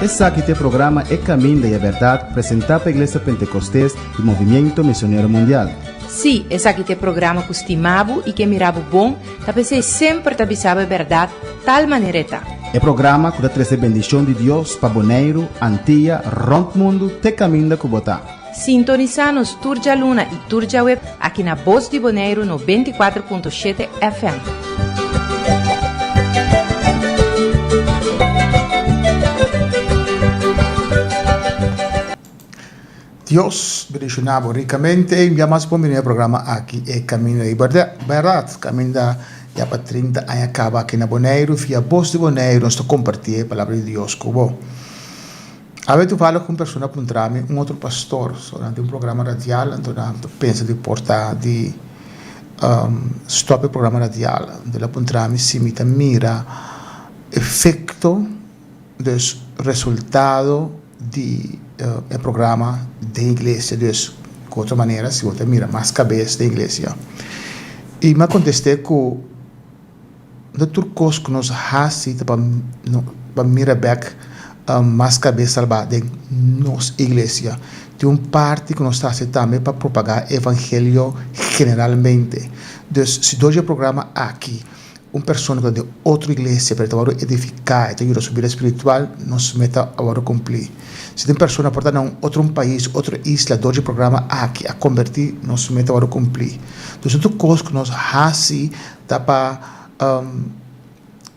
Esse aqui é o programa É Caminho da Verdade, apresentado pela Igreja Pentecostés e Movimento Missionário Mundial. Sim, esse aqui é o programa que estimava e que mirava bom, para ser sempre te avisava a verdade, tal maneira tá. É programa que traz a bendição de Deus para Bonaire, Antilha, Rompe Mundo, te caminho da Cubotá. Sintoniza-nos Turja Luna e Turja Web aqui na Voz de Bonaire no 24.7 FM. Dios bendicionado ricamente e enviamos por venir al programa aqui é Caminho de Verdade. Caminho da já para 30 anos acaba aqui na Bonaire, via Voz de Bonaire, nós compartilhamos a palavra de Deus com você. A vezes eu falo com uma pessoa para encontrar-me, outro pastor, durante programa radial, então pensa de portar, de stop o programa radial, de lá encontrar-me, se me mira efeito dos resultados do programa da igreja, de outra maneira, se você mira mais cabeça da igreja. E me contestei que de turcos que nós fazemos para mirar back mais cabeça da nossa igreja. Tem uma parte que nós fazemos também para propagar o evangelho generalmente. Então, se dois programa aqui, uma pessoa de outra igreja para edificar, para a subida espiritual, nos meta a cumprir. Se tem pessoa portar em outro país, outra isla, dois programa aqui a convertir, nos meta a cumprir. Então, tudo coisa que nós fazemos para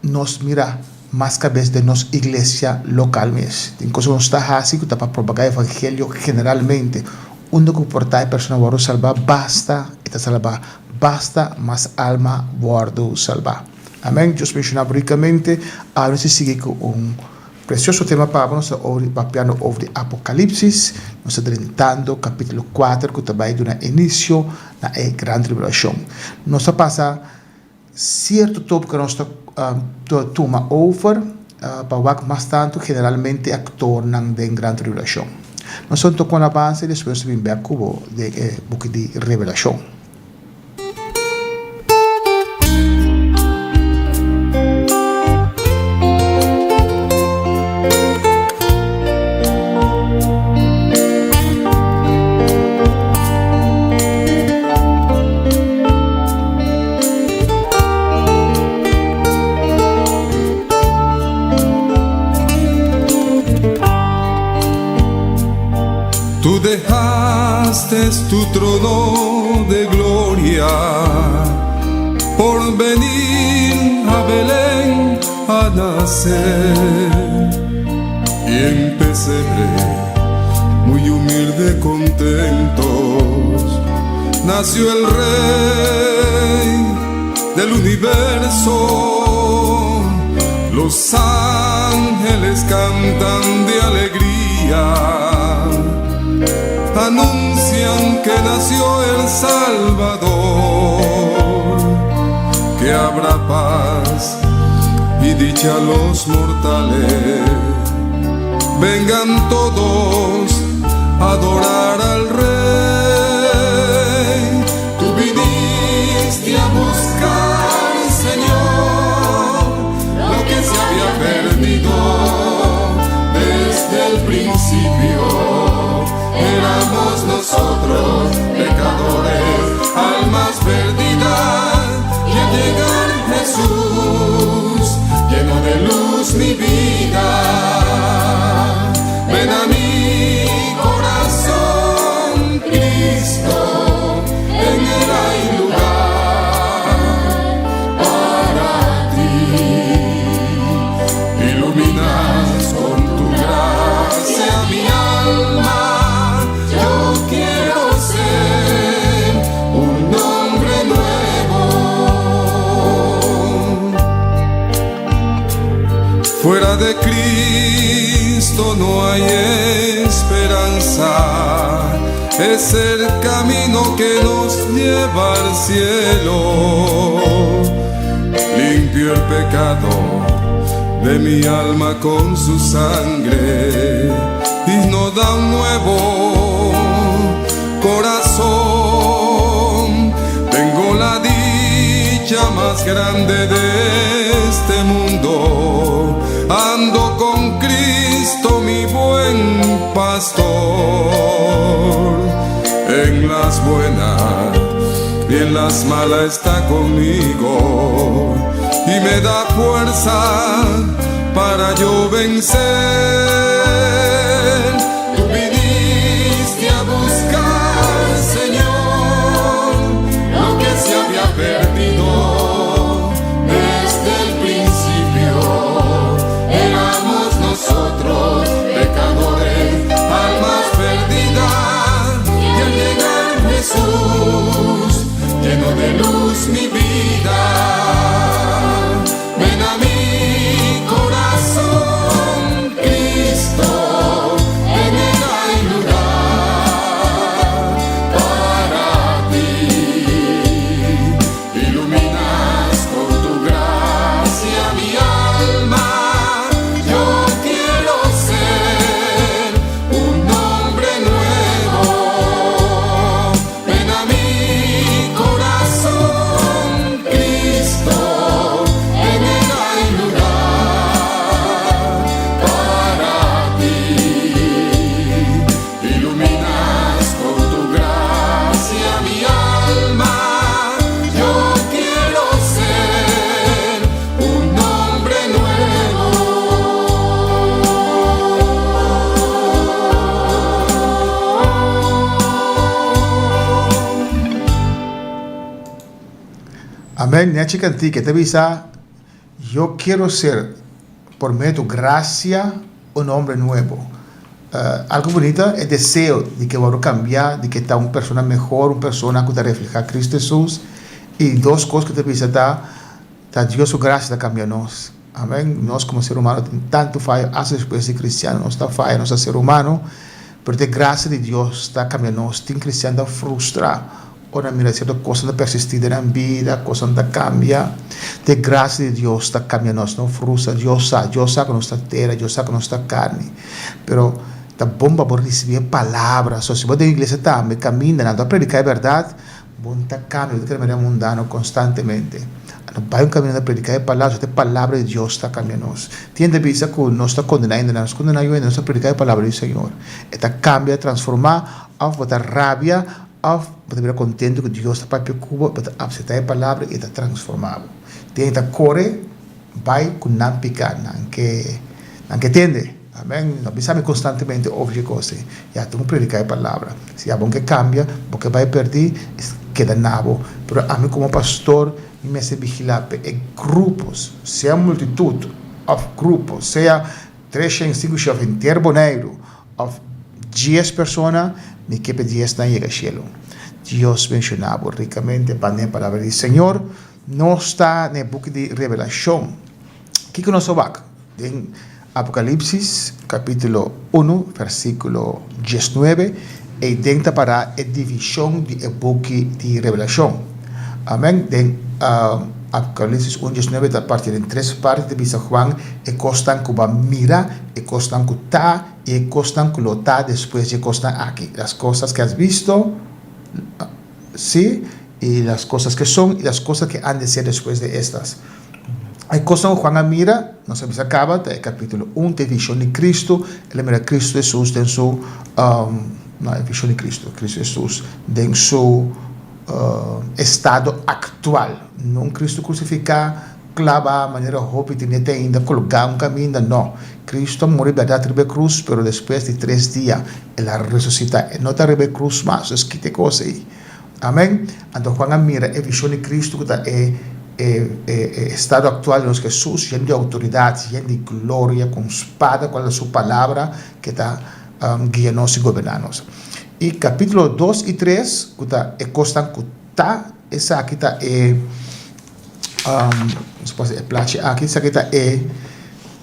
nos mirar mais cabeça de nossa igreja localmente. Tem coisas que nós estamos fazendo para propagar o evangelho generalmente. Onde comportar a pessoa vai salvar, basta salvar. Basta, mas alma guardo salvar. Amém? Deus menciona ricamente. Agora se sigue com precioso tema para nós, papiando sobre Apocalipse. Nós estamos tratando capítulo 4, que também dá início na grande tribulação. Nós passa certo tempo que nós toma over, para o mais tanto, generalmente, actor na grande tribulação. Nós estamos com a base e depois vamos ver o book de Revelação. Tú dejaste tu trono de gloria por venir a Belén a nacer, y en pesebre muy humilde contentos nació el Rey del universo. Los ángeles cantan de alegría, anuncian que nació el Salvador, que habrá paz y dicha a los mortales. Vengan todos a adorar al Rey. Tú viniste a buscar, Señor, lo que se había perdido desde el principio. Éramos nosotros pecadores, almas perdidas, y al llegar Jesús llenó de luz mi vida. Ven a mi corazón, Cristo, en él hay lugar para ti. Iluminas con tu gracia mi alma. Fuera de Cristo no hay esperanza, es el camino que nos lleva al cielo. Limpió el pecado de mi alma con su sangre y nos da un nuevo corazón. Tengo la dicha gloria más grande de este mundo. Ando con Cristo, mi buen pastor, en las buenas y en las malas está conmigo, y me da fuerza para yo vencer. Tú viniste a buscar, Señor, lo que se había perdido desde el principio. Éramos nosotros pecadores, almas perdidas, y al llegar Jesús lleno de luz mi vida. Ven a mi corazón, Cristo, en él hay lugar para ti. Iluminas con tu gracia mi alma. Yo quiero ser un hombre nuevo. Ven a mi corazón, Cristo, en él hay lugar para ti. Iluminas con tu gracia mi alma. Yo quiero ser un hombre nuevo. Amén. Ni chicanti que te avisa, yo quiero ser, por medio de tu gracia, un hombre nuevo. Algo bonito, el deseo de que voy a cambiar, de que está una persona mejor, una persona que te refleja a Cristo Jesús. Y dos cosas que te avisa, está Dios su gracia, está cambiándonos. Amén. Nos como ser humano, tanto fallo, hace después de cristiano, no está fallo, no es ser humano, pero de gracia de Dios está cambiándonos. Tem cristiano frustra. Ora, mira, ciertas cosas no persisten en la vida, cosas no cambian. De gracia de Dios está cambiando, no frustra. Dios sabe nuestra tierra, Dios sabe nuestra carne. Pero está bomba por recibir palabras. O si vos de la iglesia también camina, no predicar la verdad, vos está cambiando de manera mundana constantemente. No vai un camino de predicar la palabra de Dios está cambiando. Tiene vista que no está condenando, no está condenando, no está predicando la palabra del Señor. Está cambia, transforma, a botar rabia, of estar contento que Dios está para Cuba, para aceptar la palabra y está transformado. Tiene que correr, vai con nan picar, nan que entiende. Amén. No pensamos constantemente obvio cosas. Ya tengo que predicar la palabra. Si hay algo que cambia, porque va a perder, queda nabo. Pero a mí como pastor, me hace vigilar en grupos, sea multitud, of grupos, sea 3, 5 chefes inteiro boneiro, of 10 personas, me quepe 10 na llega al cielo. Dios mencionaba ricamente para la palabra del Señor, no está en el book de Revelación. ¿Qué conoce va? En Apocalipsis, capítulo 1, versículo 19, e dentro para la división del book de Revelación. Amén. En Apocalipsis 1, 19, está partido en 3 partes, dice Juan, e costan que va mira, e costan que está, y costan que lo está después, y costan aquí. Las cosas que has visto, sí, y las cosas que son, y las cosas que han de ser después de estas. Hay cosas que Juan mira, no se acaba, el capítulo 1, de visión de Cristo, él mira a Cristo Jesús en su, no, visión de Cristo Jesús, en su estado actual, no un Cristo crucificado, clava, maneira roupa, tinha ainda colocar um caminho, não. Cristo morreu da cruz, pero depois de 3 dias, ele ressuscita. Não está na cruz, mas isso que te coisa aí. Amém? Então, quando mira a visão de Cristo, que está estado actual de Jesus, cheio de autoridade, cheio de glória, com espada, com a sua palavra, que está guiando-nos e governando-nos. E capítulo 2 e 3, que está essa aqui está aqui está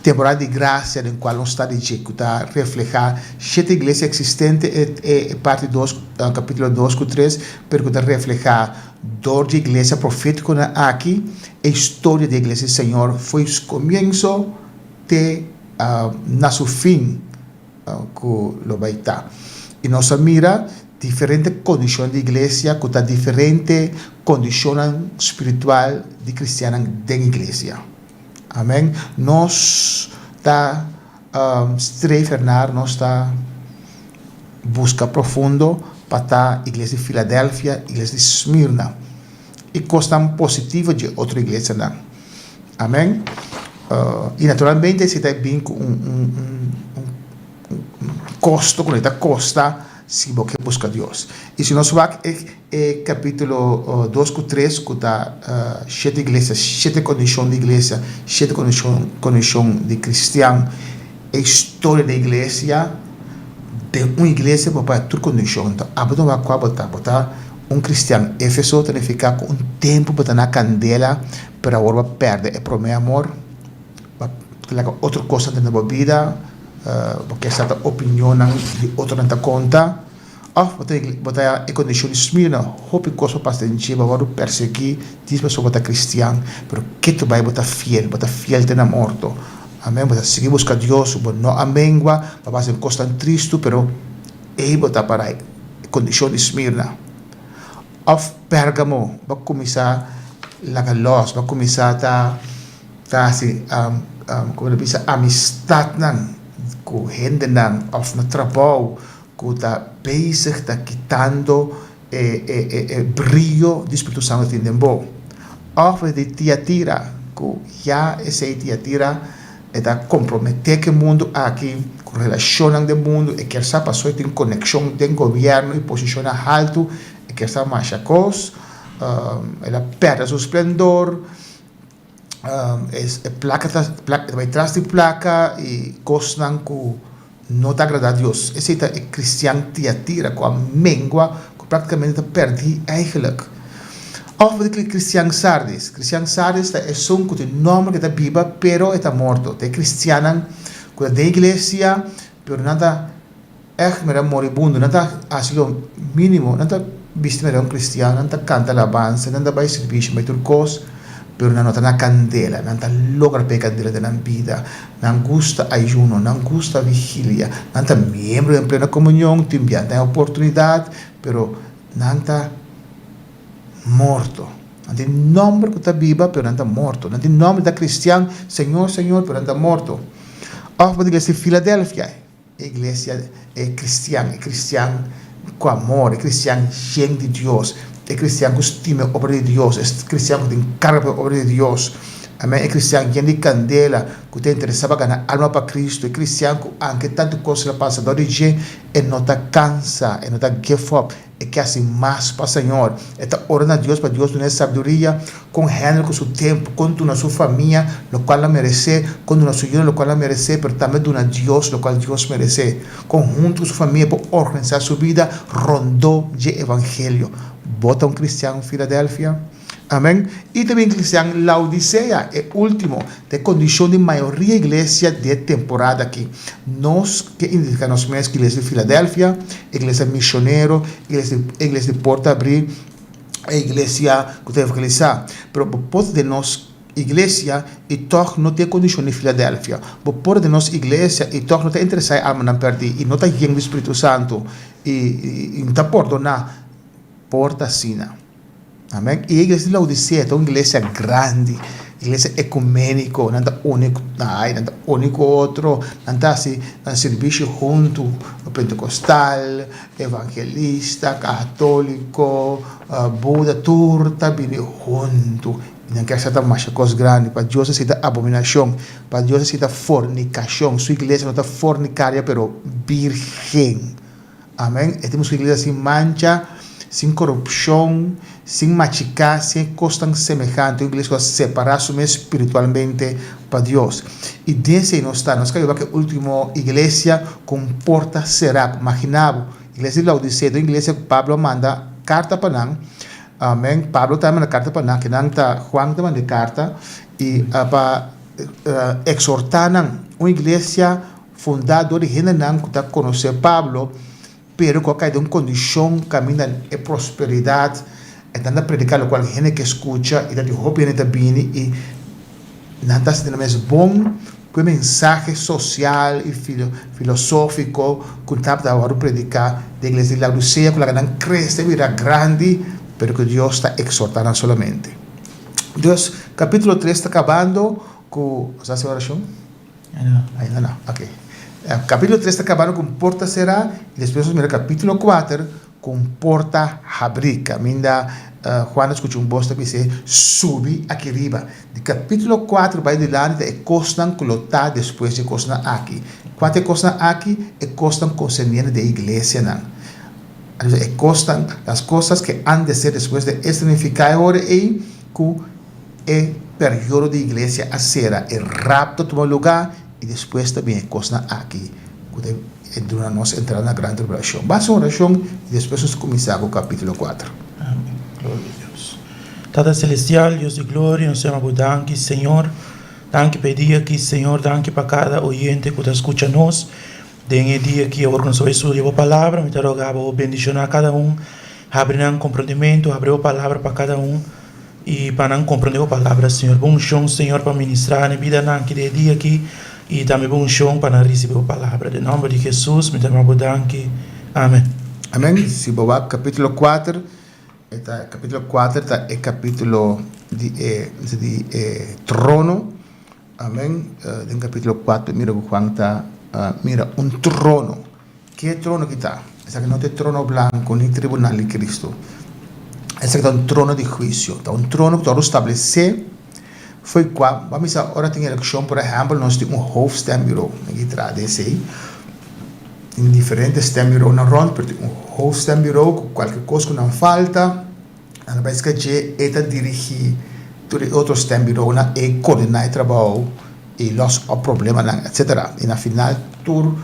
temporada de graça em qual está de executar, reflejar 7 igrejas existentes, parte 2, capítulo 2 com 3, pero que reflejar dor de igreja profética aqui, a história da igreja do Senhor foi o começo de na seu fim que lo vai estar. E nossa mira diferente condição de igreja, com a diferente condição espiritual de cristiana da igreja. Amém? Nós está estrefernar, nós está busca profundo para a igreja de Filadélfia, igreja de Esmirna, e questão positiva de outra igreja não. Amém? E naturalmente se tem bem com custo, quando está costa, se você busca Deus. E se nós vamos capítulo 2 com 3, com a 7 igrejas, 7 condições de igreja, 7 condições de cristiano, a história da igreja, de uma igreja para tudo condição. Então, abordou a qual botar cristiano Éfeso tem que ficar com tempo para na candela para agora perder o primeiro amor, outra coisa na vida, porque essa opinião de outro não conta. Botar a condição de Esmirna, houve coisa para gente agora perseguir, diz pessoa botar cristiano, pero que tu vai botar fiel tem na morto. Amém, botar seguir buscar Deus, não amengua, para ser coisa triste, pero aí botar para a condição de Esmirna. Of Pérgamo, vai começar a luz, vai começar a assim, como diz, amistad não, com gente não, of no trabalho, que está bezig, está quitando brilho do Espírito Santo em bom. Of de Tiatira, que já essa Tiatira está comprometer que o mundo aqui, com relação do mundo, e que essa pessoa tem conexão com o governo e posiciona alto, que essa machacos, ela perde seu esplendor, vai atrás de placa e gostam que não está agradando a Deus. Esse é o cristiano Tiatira, com a mengua, que praticamente perde eigenlijk. Of de cristiano Sardis. Cristiano Sardis é um que tem nome que está viva, pero está morto. É cristiano que é da igreja, pero não está echt moribundo, não está assim o mínimo, não está visto um cristiano, não está canta alabança, não está vai serviço, vai turcos, pero não está na candela, não está logra para a candela da vida, não gosta ayuno, não gosta vigília, não está membro em plena comunhão, tem oportunidade, pero não está morto. Não tem nome que está viva, pero não está morto. Não tem nome da cristiano, Senhor, Senhor, pero não está morto. Ou a igreja de Filadélfia, a igreja é cristiano com amor, é cristiano cheio de Deus, é cristiano que estima a obra de Deus, é cristiano que encarga a obra de Deus. Amém? É cristiano que tem candela, que tem interessado a ganhar alma para Cristo, é cristiano que aunque tanto coisa passa da origem, e não está cansa, e não está give up, e quer assim mais para o Senhor. E está orando a Deus para Deus dar sabedoria, com gênero, com seu tempo, com a sua família, o qual ela merece, com o seu dinheiro, o qual ela merece, mas também dar a Deus, o qual Deus merece. Conjunto com sua família, para organizar sua vida, rondou de evangelho. Bota cristiano em Filadélfia. Amém? E também cristiano Laodicea, é o último, de condição de maioria igreja de temporada aqui. Nós, que indica nós mesmos, igreja de Filadélfia, igreja missioneiro, igreja de Porta Abrir, a igreja que tem que realizar. Mas por de nós, igreja, e toch não tem condição de Filadélfia. Por de nós, igreja, e toch não tem interesse em alma não perder, e não está guiando o Espírito Santo, e não está perdonar, porta sina. Amém? E a igreja de Laodicea é uma igreja grande, igreja ecumênica, não está único, não está único outro, não está assim, serviço junto, pentecostal, evangelista, católico, Buda, tudo está bem junto. Não quer ser mais coisa grande, para Deus necessita abominação, para Deus necessita fornicação. Sua igreja não está fornicária, pero virgem. Amém? E temos uma igreja sem mancha, sem corrupção, sem machucar, sem coisa semelhante, uma igreja que separar-se espiritualmente para Deus. E desse nós queremos que a última igreja com porta será, imaginava, a igreja de Laodicea, a igreja que Pablo manda carta para nós. Amém. Pablo também manda carta para nós, que não está Juan também manda carta, e para exortar uma igreja fundada de gente que está conhecer Pablo, pero que cai de uma condição caminha de prosperidade, então a predicar o qual gente que escuta e da de hope e da bini e Nada se tem bom que mensagem social e filosófico que está a predicar da igreja de Laodicea, que la gran crece, virá grande, pero que Deus está exortando solamente. Deus, capítulo 3 está acabando com... ¿Você hace oração? Ainda não, ok. Capítulo 3 está acabando com porta será, e depois mira capítulo 4 com porta abrir. Caminha, Juan escutou voz que diz, sube aqui arriba. De capítulo 4 vai adiante e costam colocar depois de costam aqui. Quando é costam aqui, é costam concernente da igreja, não. É costam as coisas que han de ser depois de significar agora e que é período de igreja a será, é rapto toma lugar e depois também é costam aqui. Quando nós entrar na grande tribulação. Basta uma oração e depois nós começar com o capítulo 4. Amém. Glória a Deus. Tata Celestial, Deus de glória, nós chamamos danke, Senhor. Danke pedir aqui, Senhor, danke para cada oyente que escuta nós. Dengue dia que agora nós vamos estudar a palavra, me rogar para bendicionar cada abrir um compreendimento, abrir a palavra para cada e para não compreender a palavra, Senhor. Bom chão, Senhor, para ministrar na vida nanque de dia aqui e também bom chão para receber a palavra. Em nome de Jesus, me chamamos danke. Amém. Amém. Se boa capítulo 4, capítulo 4 é capítulo de trono. Amém. Em capítulo 4, mira o Juan está, mira trono. Que trono que está? Esse aqui não é trono branco, nem tribunal de Cristo. Esse aqui é trono de juízo. Está trono que todo estabelecer. Foi qual? Vamos agora tem eleição, por exemplo, nós temos hoofdstembureau. Aqui traz aí. Em diferentes stembureau na ronda, mas tem hoofdstembureau, com qualquer coisa que não falta. A vez que é dirigir outro stembureau e coordenar o trabalho e os problemas, etc. E na final, tudo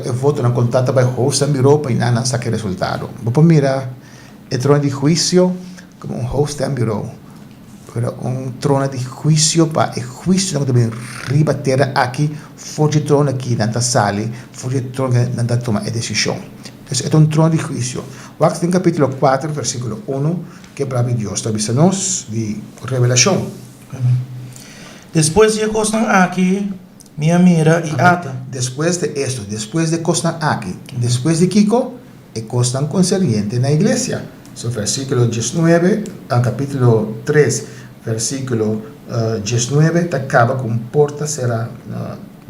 eu vou ter contato com o hoofdstembureau para não sacar resultado. Vou mirar o trono de juízo como hoofdstembureau. Pero trono de juízo para o juízo não deve rebater aqui, fora de trono aqui, não sale, fora de trono não toma a decisão. Então, é trono de juízo. Vamos em capítulo 4, versículo 1, que para Deus está avisando-nos de revelação. Depois de costam aqui, minha mira e ata. Depois de esto, depois de costam aqui, depois de Kiko, e costam concernente na igreja. So, versículo 19, capítulo 3, versículo 19, acaba com porta será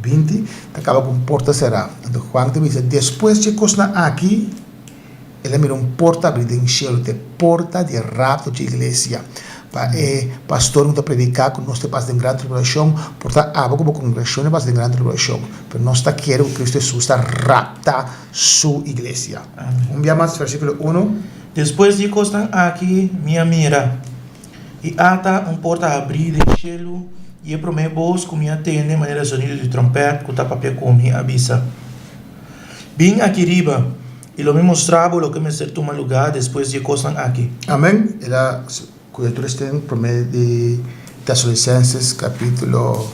20, acaba com porta será. Então, Juan te diz, depois de costar aqui, ele mira porta abrida em cielo, de porta de rapto de igreja. Para pastor não está predicar com nós, te passa de grande tribulação, porta aba como congregação, te passa de grande tribulação. Mas nós está querendo que Cristo Jesus está rapta sua igreja. Um dia mais, versículo 1. Depois de costar aqui, minha mira e ata porta abrida em cielo e é para mim voz com minha tenda maneira sonido de trompete que está papel com minha avisa. Vim aqui riba e lo me mostrava o que me certo um lugar depois de costar aqui. Amém. Ela cobertura está em primeiro de Tessalonicenses capítulo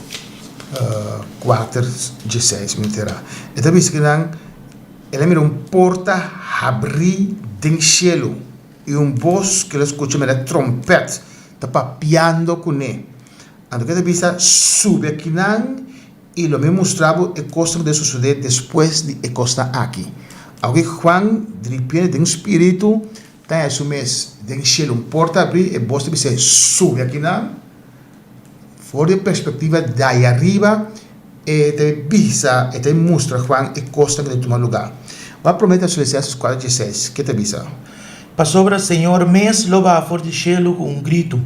4, 16, me terá. Então diz que ela mira porta abrir em cielo e voz que ela escuta me trompete está papiando com ele. Então que ela visa sube aqui e lo me mostrava o costa de suceder depois de costa aqui. Alguém Juan de repente em espírito tem a sua mês em cielo porta abrir e voz dice sube aqui fora de perspectiva daí arriba e te visa e te mostra Juan e costa que ele toma lugar. Vai prometer a Filipenses 4:16, que te avisa. Para sobre o Senhor mes louva forte cielo com grito,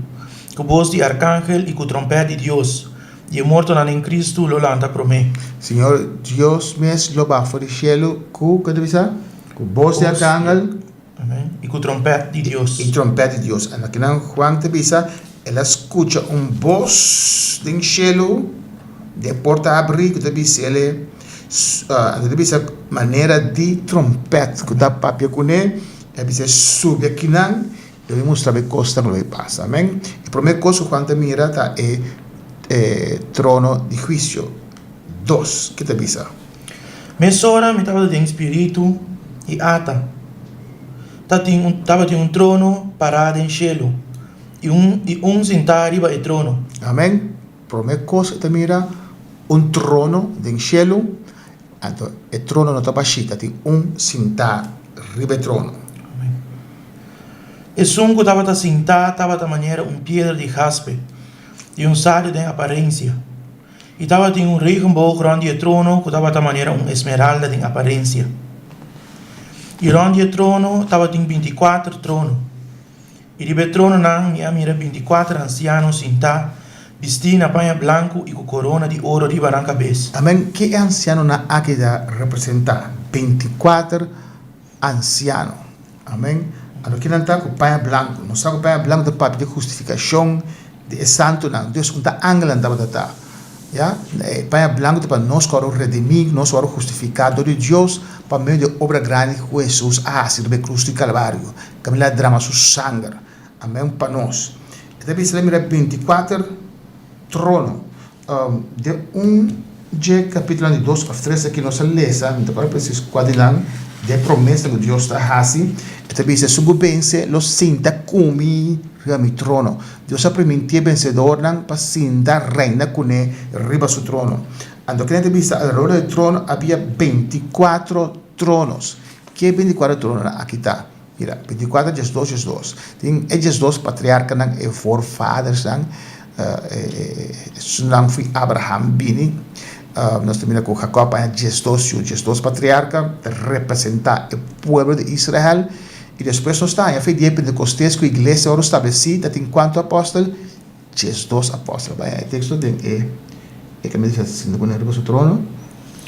com voz de arcángel e com trompete de Deus. E morto em Cristo lo lanta para mim. Senhor Deus mes louva forte cielo com que te avisa? Com voz de arcángel. Amém. E com trompete de Deus. E trompete de Deus. Aqui não Juan te avisa, ela escuta voz de cielo, de porta abrir, que te avisa ele. Essa maneira de trompete que dá papel com ele, ele sube aqui não, ele mostra a costa que vai passar, amém? A primeira coisa que quando mira está trono de juízo. 2, que te avisa? Mesora me estava em espírito e ata. Estava de trono parado em cielo e sentado arriba do trono. Amém? primeira coisa que mira trono em cielo, então o trono não está baixita, tem sentar ribe trono. E sunco estava sentado, estava da maneira pedra de jaspe, e sádio de aparência. E estava em regenboog rond die trono, que estava da maneira esmeralda de aparência. E rond die trono estava em 24 tronos. E de trono não, mira 24 ancianos sentados, vestidos na panha branco e com corona de ouro riba na cabeça. Amém. Que anciano na aqui da representar 24 ancianos. Amém. Ano que não está com panha branco, não está com panha branco de papel de justificação de santo não. Deus não está ángel não está. Ja, panha branco para nós que o redimir, nós que o justificado de Deus para meio de obra grande que Jesus se do cruz do Calvário, que me drama su sangue. Amém para nós. Então você mira 24 trono. De capítulo 2 a 3 aqui nós lemos, então para preciso quadrilan de promessa que Deus está fazendo. Então você subense los sinta kumi mi trono. Deus ha permitido vencedor nan para sinta reina kune riba su trono. Ando que nete vista alrededor del trono había 24 tronos. Que 24 tronos aqui está? Mira, 24 es 2. Tem esses 2 patriarcas nan e forefathers nan nan foi Abraham bini. Nós terminamos com Jacob, Jesus patriarca, representa o povo de Israel. E depois nós estamos, a fé de Pentecostés, que a igreja agora estabelecida, tem quanto apóstolo? Jesus apóstolos. O texto que me diz assim, no seu trono.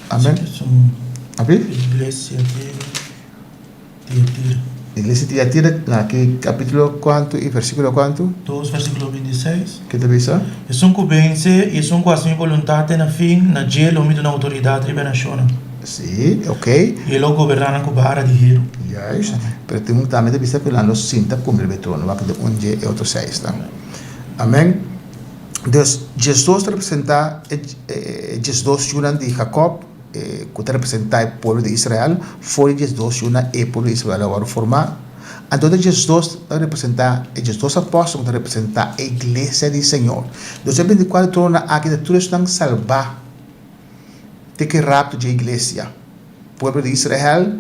Amém. Abrir? Igreja de Tiatira. Iglesia de Tiatira, aqui capítulo quanto e versículo quanto? 2, versículo 26. Que te visa? E sono convinto, e sono quasi minha vontade na fim, na gelo, na autoridade de nazione. Sì, ok. E lo governano con barra di hero. Yes. Per te também vista que lá nos sinta como ele trono, vai que onde é outro 6 tá. Amém. Deus, Jesus representa Jesus Junan de Jacob, que representa o povo de Israel, foi Jesus Junan e o povo de Israel agora formar. Então Jesus representa, Jesus apóstolo representa a igreja do Senhor. Deus é 24 trono aqui de tudo estão salvar. De que rapto de igreja, povo de Israel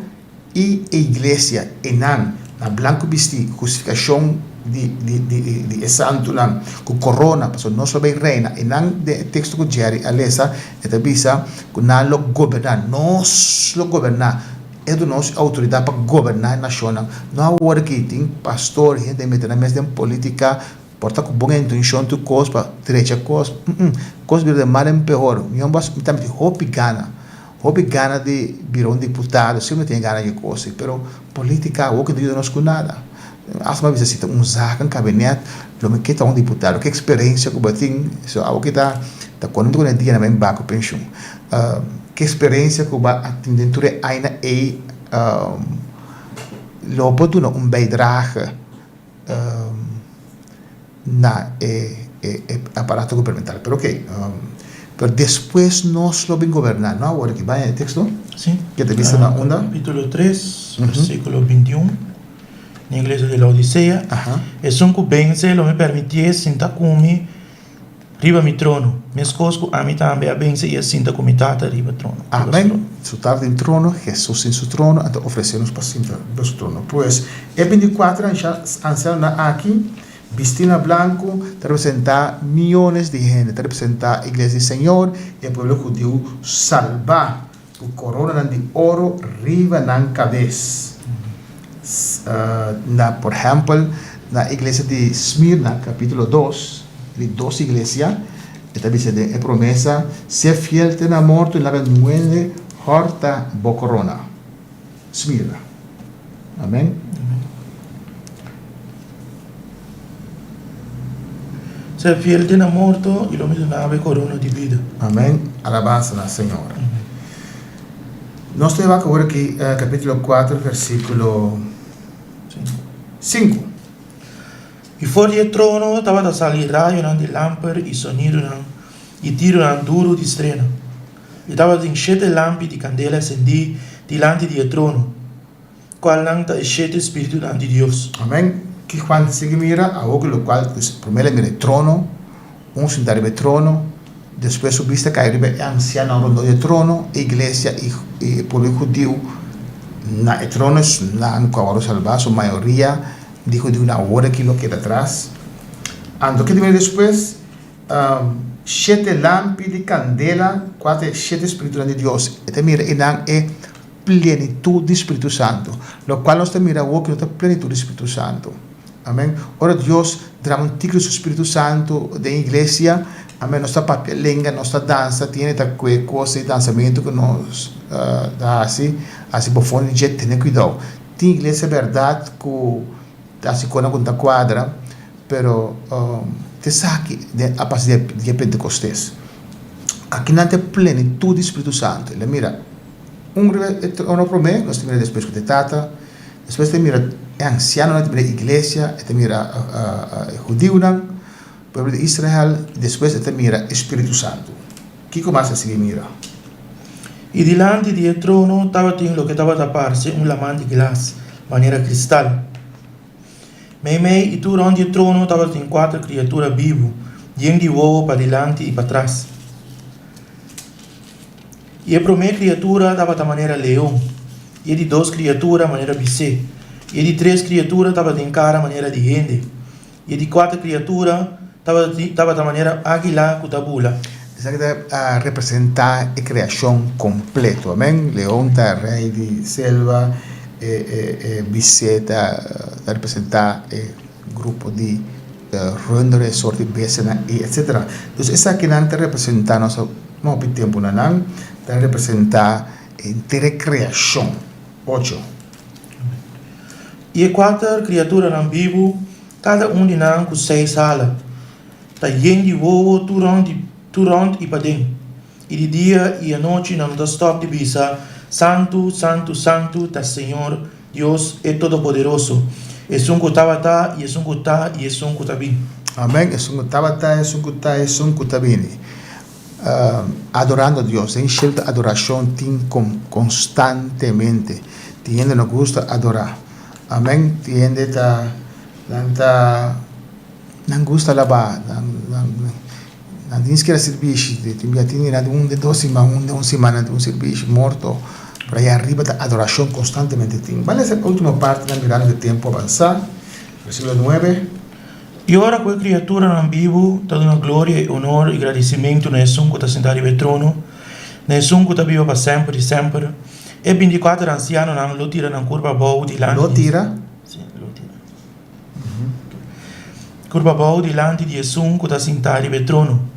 e a igreja enan na branco vestido, justificação de santo nan com corona, porque nós somos reina enan de texto que Jerry alesa eta bisa que não lo governar, nós lo governar é do nosso autoridade para governar a nação. Não há hora que tem pastor, gente metendo mais de política. Porta com boa intenção tu coisa para direita coisa, coisa de mal em pior. Eu não posso também hobby gana de virar deputado, se não tem gana de coisa, pero política o que não nos com nada. As uma vez assim zaca gabinete, lo me quita deputado, que experiência que bating, so algo que tá quando tu dia na bem baco pensão. Que experiência que ba atendente aina lo pode bijdrage na aparato gubernamental. Pero ok, pero después nos lo ven gobernar, ¿no? Ahora que vaya el texto. Sí. ¿Qué te dice la onda? Capítulo 3, versículo 21, en inglés de la Odisea. Es un cubense, lo me permitía sentar conmigo riba mi trono. Me escojo a mí también a vence y sienta con mi tata riba trono. Amén. Su tarde en trono, Jesús en su trono, entonces ofrecernos para sentar en su trono. Pues, el 24 ancianos aquí, vestido blanco, representa millones de gente, representa la iglesia del Señor y el pueblo judío salva con corona de oro arriba en la cabeza. Por ejemplo, en la iglesia de Esmirna, capítulo 2, de 2 iglesias, esta dice de promesa, ser fiel ten amor, y la muere horta bo corona. Esmirna. Amén. Ser fiel ten amor y lo mismo nave corona de vida. Amén. Alabanza al Señor. Nós temos agora aqui capítulo 4, versículo 5. E fora do trono estava a sair raio de lâmpada e sonido e tiro duro de estrela. E estava em 7 lâmpadas de candela acendidas diante do trono, qual não está 7 espíritos de Deus. Amém. Que quando se mira, a algo lo qual, primeiro mira trono, un sentado de trono, después subiste que arriba el anciano rondo del trono, iglesia y el pueblo judío, el trono es un caballo salvado, su mayoría dijo de una hora que lo queda atrás. Ando que viene después, 7 lámparas de candela, 7 espíritus de Dios. Este mira, es plenitud de Espíritu Santo, lo cual nos mira que no plenitud de Espíritu Santo. Amén. Ahora Dios dará un tigre su Espíritu Santo de iglesia. Amén. Nuestra papelenga, nuestra danza, tiene tal cosa y danzamiento que nos da así por fondo de tener cuidado. Tiene iglesia verdad que así con una cuadra, pero te saque a partir de Pentecostés. Aquí no hay plenitud de Espíritu Santo. Le mira, uno promete, nos mira después que te trata, después te mira anciano, te mira iglesia, te mira judío, pueblo de Israel, después te mira Espíritu Santo. ¿Qué más así mira? Y delante del trono estaba lo que estaba a taparse un lamán de glas, manera cristal. Y tú donde el trono estaba 4 criaturas vivas, yendo de huevo para delante y para atrás. Y la primera criatura estaba de manera león, y de 2 criaturas manera bicé, y de 3 criaturas estaba de cara manera de gente, y de 4 criaturas estaba de manera águila cutabula. Representa la creación completa, amén. León está rey de selva, biceta representa el grupo de roedores, sorte besena, etc. Entonces esa que no representa no tiempo nanan, representa entera creación. 8. Y 4 criaturas eran vivas, cada um de nós com 6 alas. Está lleno de vovo, turont e para dentro. E de dia e à noite não dá stop de bisa. Santo, Santo, Santo, tá Senhor, Deus é Todo-Poderoso. Es un kutabata, y es un kutá, y es un kutabín. Amén. Es un kutabata, es un kutá, es un kutabín. Adorando a Dios, en cierta adoración constantemente. Tiene nos gusta adorar. Amén. Tiene non gusta alabar. Non tienes que servicio. Tiene un de 2 semanas, un semana de un servicio morto. Por ahí arriba la adoración constantemente. Vale esa última parte, mirando el tiempo avanzar. Versículo 9. E ora quel criatura non vivo, toda una gloria e honor e agradecimento nessun che sta sentato in trono, nessun che sta vivo per sempre e sempre. E 24 anziani non lo tirano in curva bou di lanti. Lo tira? Sì, lo tira. Curva bou di lanti di nessun che sta sentato in trono.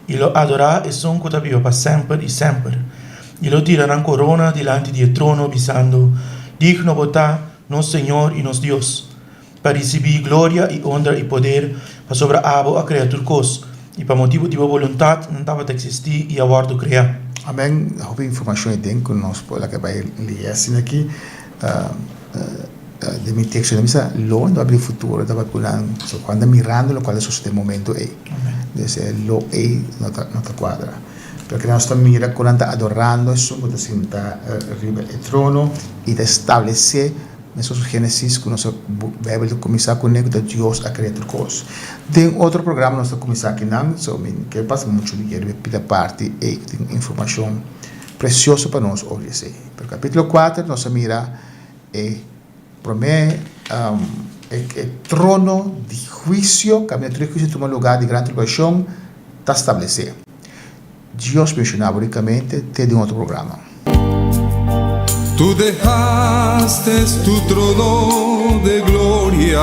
E lo adora e son che sta vivo per sempre e sempre. E lo tirano in corona delante del trono, dicendo: Digno votà, nos Señor y nos Dios, para recibir gloria y honra y poder para sobre abo a criatura cos, y para motivo de voluntad no estaba de existir y aguardo crear. Amén. Houve informação aí que nós por lá que vai ler assim aqui de mi texto de misa lo no abrir futuro estava pulando so quando mirando lo qual é este momento aí desse lo aí nota quadra perché nós estamos mira quando adorando isso quando senta arriba el trono e de estabelecer nessa Gênesis que nós Bíblia começar com nego de Deus a criar coisas. Tem outro programa nós começar aqui não, que passa muito dinheiro pela parte e tem informação preciosa para nós hoje. Para o capítulo 4 nós mira promete el trono de juicio, que a juicio toma lugar de gran tribulación, está establecido. Dios mencionaba únicamente de un otro programa. Tú dejaste tu trono de gloria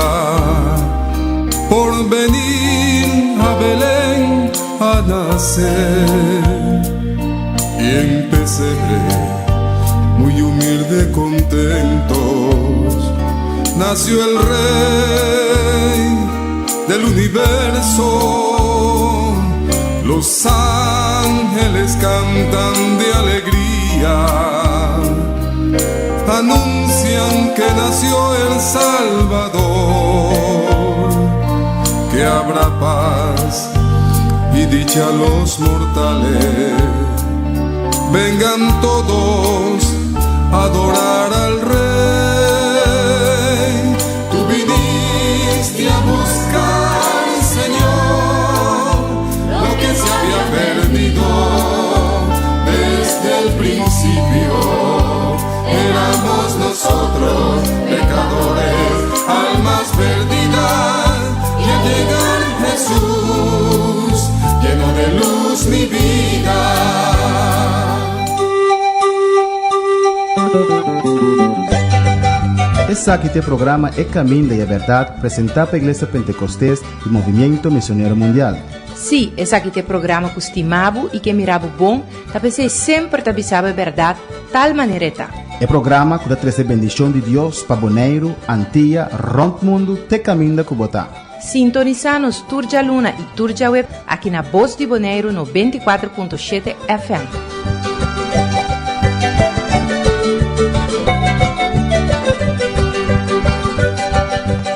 por venir a Belén a nacer, y en pesebre muy humilde contentos nació el Rey del universo. Los ángeles cantan de alegría, anuncian que nació el Salvador, que habrá paz y dicha a los mortales. Vengan todos a adorar al Rey. Tú viniste a buscar, Señor, Esse aqui é o programa É Caminho da Verdade, apresentado pela Igreja Pentecostés e Movimento Missionário Mundial. Sim, esse aqui é o programa que estimava e que mirava bom, para você sempre avisava a verdade, tal maneira. É programa que traz a bendição de Deus para Bonaire, Antilha, Rompe Mundo, te caminho da Cubotá. Sintoniza-nos Turja Luna e Turja Web aqui na Voz de Bonaire no 24.7 FM.